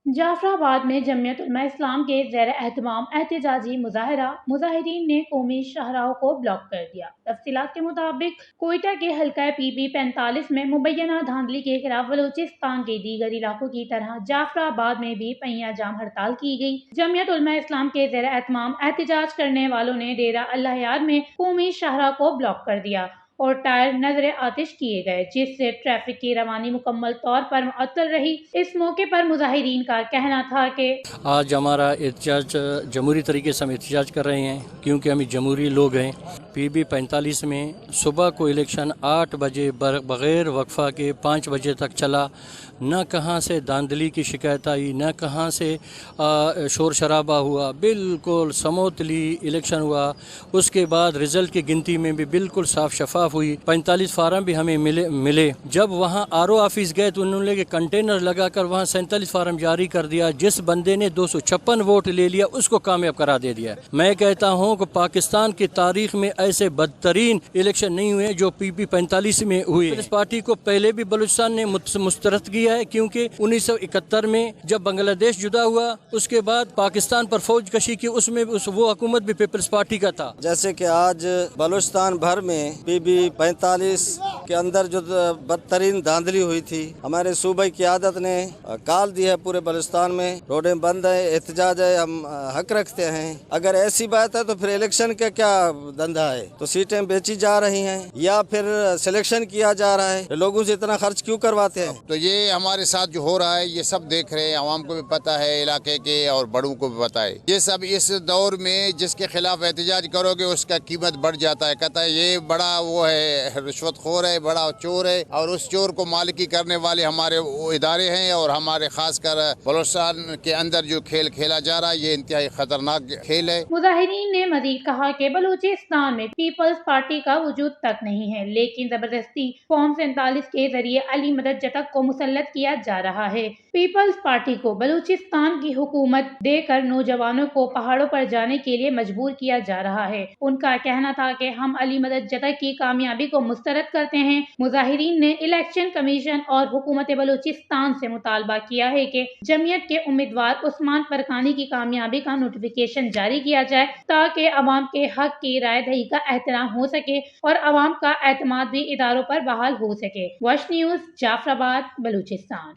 जाफराबाद में जमीयत उलमा इस्लाम के ज़ेर एहतमाम एहतजाजी मुजाहरा, मुजाहिरीन ने कौमी शाहराह को ब्लॉक कर दिया। तफसीलात के मुताबिक कोयटा के हल्का PB 45 में मुबैना धांधली के खिलाफ बलूचिस्तान के दीगर इलाकों की तरह जाफराबाद में भी पहिया जाम हड़ताल की गई। जमीयत उलमा इस्लाम के ज़ेर एहतमाम एहतजाज करने वालों ने डेरा अल्लाह यार में कौमी शाहराह को ब्लॉक कर दिया और टायर नजर आतिश किए गए, जिससे ट्रैफिक की रवानी मुकम्मल तौर पर मुअत्तल रही। इस मौके पर मुजाहिरीन का कहना था कि आज हमारा एहतजाज जमहूरी तरीके से हम एहतजाज कर रहे हैं, क्योंकि हम जमहूरी लोग हैं। PB 45 में सुबह को इलेक्शन 8 बजे बग़ैर वक्फा के 5 बजे तक चला। न कहाँ से धांधली की शिकायत आई, न कहाँ से शोर शराबा हुआ, बिल्कुल समूतली इलेक्शन हुआ। उसके बाद रिज़ल्ट की गिनती में भी बिल्कुल साफ शफाफ हुई। 45 फार्म भी हमें मिले। जब वहाँ RO ऑफिस गए तो उन्होंने कंटेनर लगाकर वहाँ 47 फार्म जारी कर दिया। जिस बंदे ने 256 वोट ले लिया उसको कामयाब करा दे दिया। मैं कहता हूँ कि पाकिस्तान की तारीख में ऐसे बदतरीन इलेक्शन नहीं हुए जो PB 45 में हुए। इस पार्टी को पहले भी बलूचिस्तान ने मुस्तरद किया है, क्योंकि 1971 में जब बांग्लादेश जुदा हुआ उसके बाद पाकिस्तान पर फौज कशी की, उसमें वो हुकूमत भी पीपल्स पार्टी का था। जैसे कि आज बलूचिस्तान भर में PB 45 के अंदर जो बदतरीन धांधली हुई थी, हमारे सूबे की आदत ने काल दी है पूरे बलूचिस्तान में। रोडें बंद है, एहतजाज है, हम हक रखते हैं। अगर ऐसी बात है तो फिर इलेक्शन का क्या धंधा है? तो सीटें बेची जा रही हैं या फिर सिलेक्शन किया जा रहा है? लोगों से इतना खर्च क्यों करवाते हैं? तो ये हमारे साथ जो हो रहा है ये सब देख रहे हैं, आवाम को भी पता है, इलाके के और बड़ों को भी पता है। ये सब इस दौर में जिसके खिलाफ एहतजाज करोगे उसका कीमत बढ़ जाता है। कहता है ये बड़ा वो है, रिश्वतखोर है, बड़ा चोर है, और उस चोर को मालिकी करने वाले हमारे इदारे हैं। और हमारे खासकर बलूचिस्तान के अंदर जो खेल खेला जा रहा है ये इंतहाई खतरनाक खेल है। मुजाहिरीन ने मजीद कहा कि बलूचिस्तान में पीपल्स पार्टी का वजूद तक नहीं है, लेकिन जबरदस्ती फॉर्म 47 के जरिए अली मदद जतक को मुसल्लत किया जा रहा है। पीपल्स पार्टी को बलूचिस्तान की हुकूमत देकर नौजवानों को पहाड़ों पर जाने के लिए मजबूर किया जा रहा है। उनका कहना था कि हम अली मदद जतक की कामयाबी को मुस्तरद करते हैं। मुजाहिरीन ने इलेक्शन कमीशन और हुकूमत बलूचिस्तान से मुतालबा किया है कि जमीयत के उम्मीदवार उस्मान फरकानी की कामयाबी का नोटिफिकेशन जारी किया जाए, ताकि अवाम के हक की राय दही का एहतराम हो सके और अवाम का एतमाद भी इदारों पर बहाल हो सके। Watch news, Jafrabad, Balochistan.